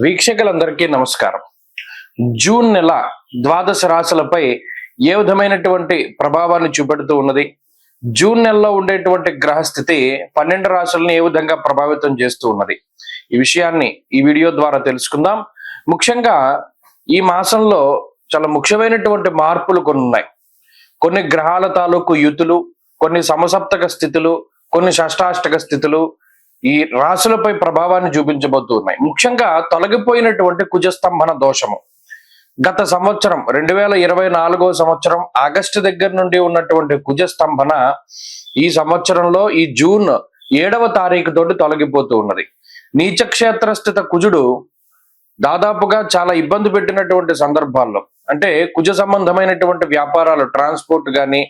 వీక్షకులందరికీ నమస్కారం. జూన్ నెల ద్వాదశ రాశులపై ఏ విధమైనటువంటి ప్రభావాన్ని చూపెడుతూ ఉన్నది, జూన్ నెలలో ఉండేటువంటి గ్రహస్థితి 12 రాశులను ఏ విధంగా ప్రభావితం చేస్తూ ఉన్నది, ఈ విషయాన్ని ఈ వీడియో ద్వారా తెలుసుకుందాం. ముఖ్యంగా ఈ మాసంలో చాలా ముఖ్యమైనటువంటి మార్పులు కొన్ని ఉన్నాయి. కొన్ని గ్రహాల తాలూకు యుతులు, కొన్ని సమసప్తక స్థితులు, కొన్ని షష్టాష్టక స్థితులు ఈ రాశులపై ప్రభావాన్ని చూపించబోతూ ఉన్నాయి. ముఖ్యంగా తొలగిపోయినటువంటి కుజస్తంభన దోషము గత సంవత్సరం 2024 సంవత్సరం ఆగస్టు దగ్గర నుండి ఉన్నటువంటి కుజస్తంభన ఈ సంవత్సరంలో ఈ జూన్ 7వ తారీఖు తోటి తొలగిపోతూ ఉన్నది. నీచక్షేత్ర స్థిత కుజుడు దాదాపుగా చాలా ఇబ్బంది పెట్టినటువంటి సందర్భాల్లో, అంటే కుజ సంబంధమైనటువంటి వ్యాపారాలు, ట్రాన్స్పోర్ట్ కానీ,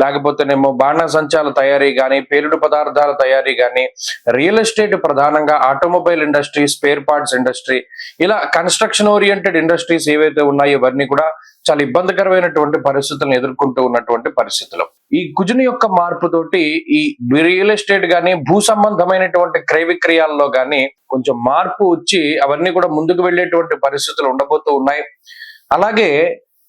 లేకపోతేనేమో బాణసంచాల తయారీ కానీ, పేలుడు పదార్థాల తయారీ కానీ, రియల్ ఎస్టేట్ ప్రధానంగా automobile industry, spare parts industry, ఇలా కన్స్ట్రక్షన్ ఓరియంటెడ్ ఇండస్ట్రీస్ ఏవైతే ఉన్నాయో ఇవన్నీ కూడా చాలా ఇబ్బందికరమైనటువంటి పరిస్థితులను ఎదుర్కొంటూ ఉన్నటువంటి పరిస్థితులు. ఈ కుజుని యొక్క మార్పుతోటి ఈ రియల్ ఎస్టేట్ గానీ, భూ సంబంధమైనటువంటి క్రయ విక్రయాల్లో గానీ కొంచెం మార్పు వచ్చి అవన్నీ కూడా ముందుకు వెళ్ళేటువంటి పరిస్థితులు ఉండబోతూ ఉన్నాయి. అలాగే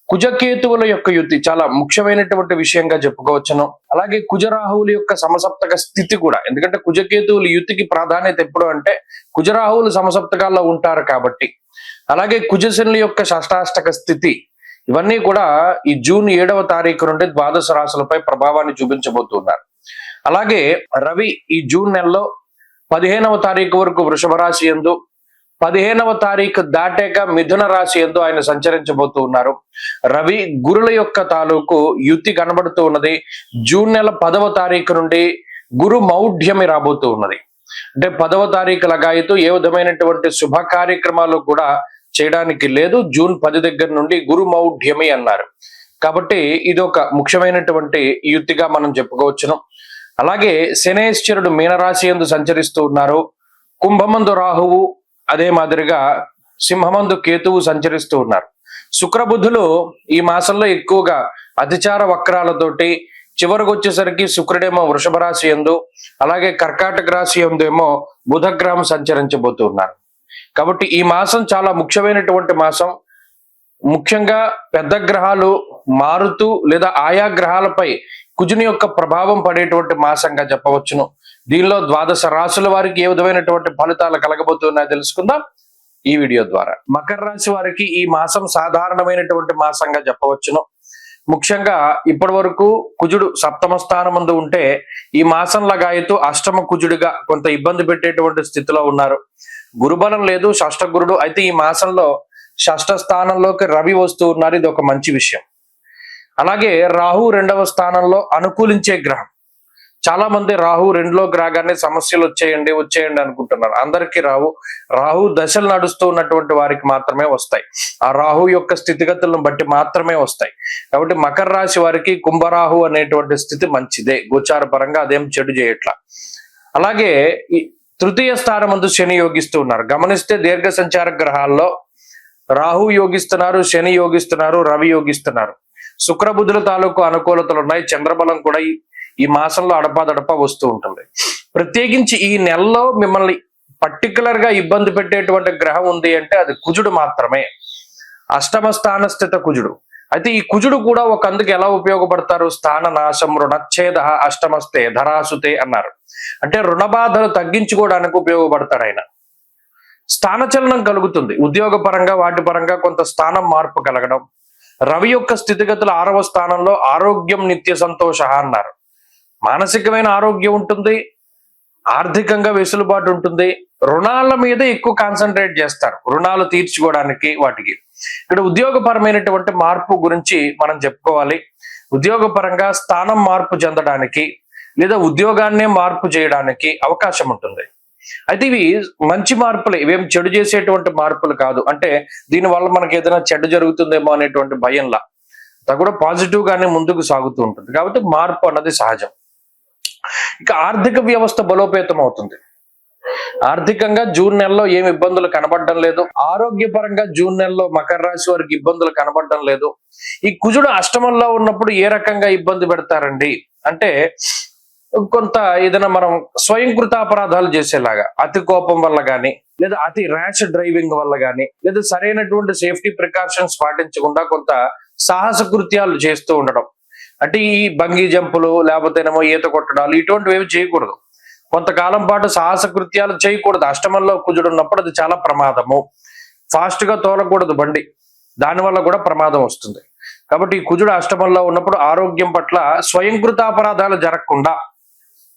కుజకేతువుల యొక్క యుతి చాలా ముఖ్యమైనటువంటి విషయంగా చెప్పుకోవచ్చును. అలాగే కుజరాహువుల యొక్క సమసప్తక స్థితి కూడా, ఎందుకంటే కుజకేతువుల యుతికి ప్రాధాన్యత ఎప్పుడు అంటే కుజరాహువులు సమసప్తకాల్లో ఉంటారు కాబట్టి. అలాగే కుజశనుల యొక్క షష్టాష్టక స్థితి, ఇవన్నీ కూడా ఈ జూన్ 7వ తారీఖు నుండి ద్వాదశ రాశులపై ప్రభావాన్ని చూపించబోతున్నారు. అలాగే రవి ఈ జూన్ నెలలో 15వ తారీఖు వరకు వృషభ రాశి యందు, 15వ తారీఖు దాటాక మిథున రాశి యందు ఆయన సంచరించబోతూ ఉన్నారు. రవి గురుల యొక్క తాలూకు యుతి కనబడుతూ ఉన్నది. జూన్ నెల 10వ తారీఖు నుండి గురు మౌఢ్యమి రాబోతూ ఉన్నది. అంటే 10వ తారీఖు లగాయతూ ఏ విధమైనటువంటి శుభ కార్యక్రమాలు కూడా చేయడానికి లేదు. జూన్ 10 దగ్గర నుండి గురు మౌఢ్యమి అన్నారు. కాబట్టి ఇది ఒక ముఖ్యమైనటువంటి యుతిగా మనం చెప్పుకోవచ్చును. అలాగే శనేశ్వరుడు మీనరాశి యందు సంచరిస్తూ ఉన్నారు. కుంభమందు రాహువు, అదే మాదిరిగా సింహమందు కేతువు సంచరిస్తూ ఉన్నారు. శుక్రబుధులు ఈ మాసంలో ఎక్కువగా అతిచార వక్రాలతోటి చివరికి వచ్చేసరికి శుక్రుడేమో వృషభ రాశి యందు, అలాగే కర్కాటక రాశి యందు ఏమో బుధగ్రహం సంచరించబోతూ ఉన్నారు. కాబట్టి ఈ మాసం చాలా ముఖ్యమైనటువంటి మాసం. ముఖ్యంగా పెద్ద గ్రహాలు మారుతూ లేదా ఆయా గ్రహాలపై కుజుని యొక్క ప్రభావం పడేటువంటి మాసంగా చెప్పవచ్చును. దీనిలో ద్వాదశ రాశుల వారికి ఏ విధమైనటువంటి ఫలితాలు కలగబోతున్నాయో తెలుసుకుందాం ఈ వీడియో ద్వారా. మకర రాశి వారికి ఈ మాసం సాధారణమైనటువంటి మాసంగా చెప్పవచ్చును. ముఖ్యంగా ఇప్పటి వరకు కుజుడు సప్తమ స్థానమందు ఉంటే ఈ మాసం లగాయతూ అష్టమ కుజుడిగా కొంత ఇబ్బంది పెట్టేటువంటి స్థితిలో ఉన్నారు. గురుబలం లేదు, షష్ఠ గురుడు. అయితే ఈ మాసంలో షష్ఠ స్థానంలోకి రవి వస్తూ ఉన్నారు, ఇది ఒక మంచి విషయం. అలాగే రాహు 2వ స్థానంలో అనుకూలించే గ్రహం. చాలా మంది రాహు 2లోకి రాగానే సమస్యలు వచ్చేయండి అనుకుంటున్నారు. అందరికీ రాహు దశలు నడుస్తూ ఉన్నటువంటి వారికి మాత్రమే వస్తాయి. ఆ రాహు యొక్క స్థితిగతులను బట్టి మాత్రమే వస్తాయి. కాబట్టి మకర రాశి వారికి కుంభరాహు అనేటువంటి స్థితి మంచిదే, గోచార పరంగా అదేం చెడు చేయట్లా. అలాగే ఈ 3య స్థానమందు శని యోగిస్తూ ఉన్నారు. గమనిస్తే దీర్ఘ సంచార గ్రహాల్లో రాహు యోగిస్తున్నారు, శని యోగిస్తున్నారు, రవి యోగిస్తున్నారు. శుక్రబుధుల తాలూకు అనుకూలతలు ఉన్నాయి. చంద్రబలం కూడా ఈ మాసంలో అడపాదడపా వస్తూ ఉంటుంది. ప్రత్యేకించి ఈ నెలలో మిమ్మల్ని పర్టికులర్ గా ఇబ్బంది పెట్టేటువంటి గ్రహం ఉంది అంటే అది కుజుడు మాత్రమే, అష్టమ స్థాన స్థిత కుజుడు. అయితే ఈ కుజుడు కూడా ఒక అందుకు ఎలా ఉపయోగపడతారు? స్థాన నాశం రుణచ్ఛేద అష్టమస్తే ధరాసుతే అన్నారు. అంటే రుణబాధలు తగ్గించుకోవడానికి ఉపయోగపడతారు ఆయన. స్థానచలనం కలుగుతుంది, ఉద్యోగ పరంగా వాటి పరంగా కొంత స్థానం మార్పు కలగడం. రవి యొక్క స్థితిగతులు 6వ స్థానంలో ఆరోగ్యం నిత్య సంతోష అన్నారు. మానసికమైన ఆరోగ్యం ఉంటుంది, ఆర్థికంగా వెసులుబాటు ఉంటుంది. రుణాల మీద ఎక్కువ కాన్సన్ట్రేట్ చేస్తారు, రుణాలు తీర్చుకోవడానికి వాటికి. ఇక్కడ ఉద్యోగపరమైనటువంటి మార్పు గురించి మనం చెప్పుకోవాలి. ఉద్యోగపరంగా స్థానం మార్పు చెందడానికి లేదా ఉద్యోగాన్నే మార్పు చేయడానికి అవకాశం ఉంటుంది. అయితే ఇవి మంచి మార్పులు, ఇవేం చెడు చేసేటువంటి మార్పులు కాదు. అంటే దీనివల్ల మనకి ఏదైనా చెడు జరుగుతుందేమో అనేటువంటి భయంలా కూడా పాజిటివ్ గానే ముందుకు సాగుతూ ఉంటుంది. కాబట్టి మార్పు అన్నది సహజం. ఇక ఆర్థిక వ్యవస్థ బలోపేతం అవుతుంది. ఆర్థికంగా జూన్ నెలలో ఏమి ఇబ్బందులు కనబడడం లేదు. ఆరోగ్యపరంగా జూన్ నెలలో మకర రాశి వారికి ఇబ్బందులు కనబడడం లేదు. ఈ కుజుడు అష్టమంలో ఉన్నప్పుడు ఏ రకంగా ఇబ్బంది పెడతారండి అంటే కొంత ఏదైనా మనం స్వయంకృత అపరాధాలు చేసేలాగా, అతి కోపం వల్ల కానీ, లేదా అతి ర్యాష్ డ్రైవింగ్ వల్ల కానీ, లేదా సరైనటువంటి సేఫ్టీ ప్రికాషన్స్ పాటించకుండా కొంత సాహస కృత్యాలు చేస్తూ ఉండడం. అంటే ఈ బంగీ జంపులు లేకపోతేనేమో ఈత కొట్టడాలు ఇటువంటివి ఏమి చేయకూడదు. కొంతకాలం పాటు సాహస కృత్యాలు చేయకూడదు. అష్టమంలో కుజుడు ఉన్నప్పుడు అది చాలా ప్రమాదము. ఫాస్ట్ గా తోలకూడదు బండి, దానివల్ల కూడా ప్రమాదం వస్తుంది. కాబట్టి ఈ కుజుడు అష్టమంలో ఉన్నప్పుడు ఆరోగ్యం పట్ల స్వయంకృత అపరాధాలు జరగకుండా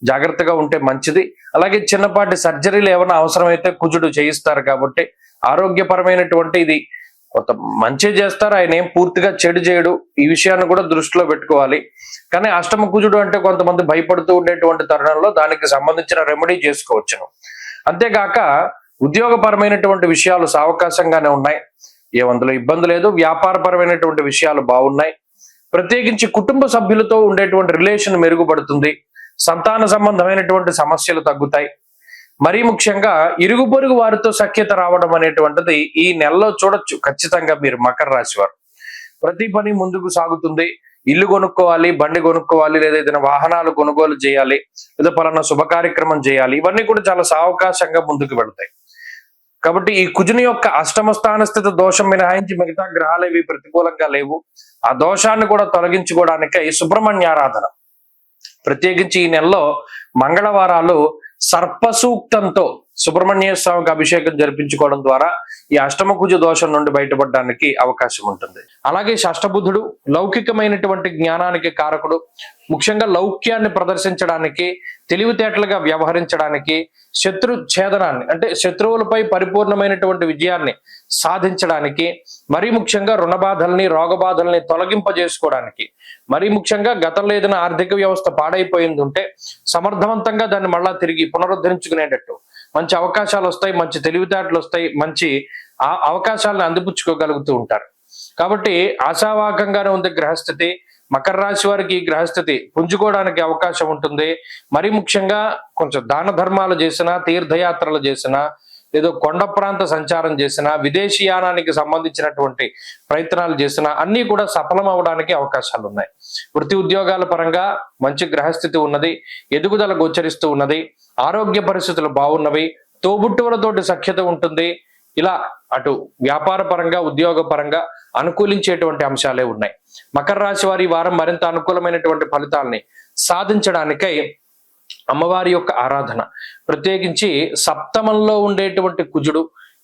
జాగ్రత్తగా ఉంటే మంచిది. అలాగే చిన్నపాటి సర్జరీలు ఏమైనా అవసరమైతే కుజుడు చేయిస్తారు కాబట్టి ఆరోగ్యపరమైనటువంటి ఇది కొంత మంచి చేస్తారు, ఆయన ఏం పూర్తిగా చెడు చేయడు. ఈ విషయాన్ని కూడా దృష్టిలో పెట్టుకోవాలి. కానీ అష్టమ కుజుడు అంటే కొంతమంది భయపడుతూ ఉండేటువంటి తరుణంలో దానికి సంబంధించిన రెమెడీ చేసుకోవచ్చును. అంతేగాక ఉద్యోగపరమైనటువంటి విషయాలు సావకాశంగానే ఉన్నాయి, ఏమందులో ఇబ్బంది లేదు. వ్యాపారపరమైనటువంటి విషయాలు బాగున్నాయి. ప్రత్యేకించి కుటుంబ సభ్యులతో ఉండేటువంటి రిలేషన్ మెరుగుపడుతుంది. సంతాన సంబంధమైనటువంటి సమస్యలు తగ్గుతాయి. మరీ ముఖ్యంగా ఇరుగు పొరుగు వారితో సఖ్యత రావడం అనేటువంటిది ఈ నెలలో చూడొచ్చు ఖచ్చితంగా. మీరు మకర రాశి వారు ప్రతి పని ముందుకు సాగుతుంది. ఇల్లు కొనుక్కోవాలి, బండి కొనుక్కోవాలి, లేదా ఏదైనా వాహనాలు కొనుగోలు చేయాలి, లేదా పలానా శుభ కార్యక్రమం చేయాలి, ఇవన్నీ కూడా చాలా సావకాశంగా ముందుకు వెళ్తాయి. కాబట్టి ఈ కుజుని యొక్క అష్టమ స్థాన స్థితి దోషం మినహాయించి మిగతా గ్రహాలు ఇవి ప్రతికూలంగా లేవు. ఆ దోషాన్ని కూడా తొలగించుకోవడానికై సుబ్రహ్మణ్యారాధన, ప్రత్యేకించి ఈ నెలలో మంగళవారాలు సర్పసూక్తంతో సుబ్రహ్మణ్య స్వామికి అభిషేకం జరిపించుకోవడం ద్వారా ఈ అష్టమ కుజ దోషం నుండి బయటపడడానికి అవకాశం ఉంటుంది. అలాగే షష్టబుధుడు లౌకికమైనటువంటి జ్ఞానానికి కారకుడు. ముఖ్యంగా లౌక్యాన్ని ప్రదర్శించడానికి, తెలివితేటలుగా వ్యవహరించడానికి, శత్రు ఛేదనాన్ని అంటే శత్రువులపై పరిపూర్ణమైనటువంటి విజయాన్ని సాధించడానికి, మరీ ముఖ్యంగా రుణబాధల్ని, రోగబాధల్ని తొలగింపజేసుకోవడానికి, మరీ ముఖ్యంగా గతంలో ఏదైనా ఆర్థిక వ్యవస్థ పాడైపోయింది ఉంటే సమర్థవంతంగా దాన్ని మళ్ళా తిరిగి పునరుద్ధరించుకునేటట్టు మంచి అవకాశాలు వస్తాయి, మంచి తెలివితేటలు వస్తాయి, మంచి అవకాశాలను అందిపుచ్చుకోగలుగుతూ ఉంటారు. కాబట్టి ఆశావాకంగానే ఉంది గ్రహస్థితి. మకర రాశి వారికి ఈ గ్రహస్థితి పుంజుకోవడానికి అవకాశం ఉంటుంది. మరి ముఖ్యంగా కొంచెం దాన ధర్మాలు చేసినా, తీర్థయాత్రలు చేసినా, ఏదో కొండ ప్రాంత సంచారం చేసినా, విదేశీయానానికి సంబంధించినటువంటి ప్రయత్నాలు చేసినా అన్ని కూడా సఫలం అవడానికి అవకాశాలు ఉన్నాయి. వృత్తి ఉద్యోగాల పరంగా మంచి గ్రహస్థితి ఉన్నది, ఎదుగుదల గోచరిస్తూ ఉన్నది, ఆరోగ్య పరిస్థితులు బాగున్నవి, తోబుట్టువులతోటి సఖ్యత ఉంటుంది. ఇలా అటు వ్యాపార పరంగా, ఉద్యోగ పరంగా అనుకూలించేటువంటి అంశాలే ఉన్నాయి. మకర రాశి వారి వారం మరింత అనుకూలమైనటువంటి ఫలితాలని సాధించడానికై అమ్మవారి యొక్క ఆరాధన, ప్రత్యేకించి సప్తమంలో ఉండేటువంటి కుజుడు,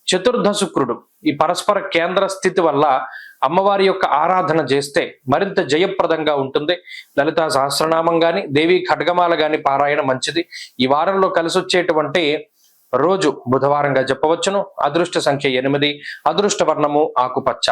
చతుర్థ శుక్రుడు ఈ పరస్పర కేంద్ర స్థితి వల్ల అమ్మవారి యొక్క ఆరాధన చేస్తే మరింత జయప్రదంగా ఉంటుంది. లలితా సహస్రనామం గాని, దేవి ఖడ్గమాల గాని పారాయణ మంచిది. ఈ వారంలో కలిసి వచ్చేటువంటి రోజు బుధవారంగా చెప్పవచ్చును. అదృష్ట సంఖ్య 8, అదృష్ట వర్ణము ఆకుపచ్చ.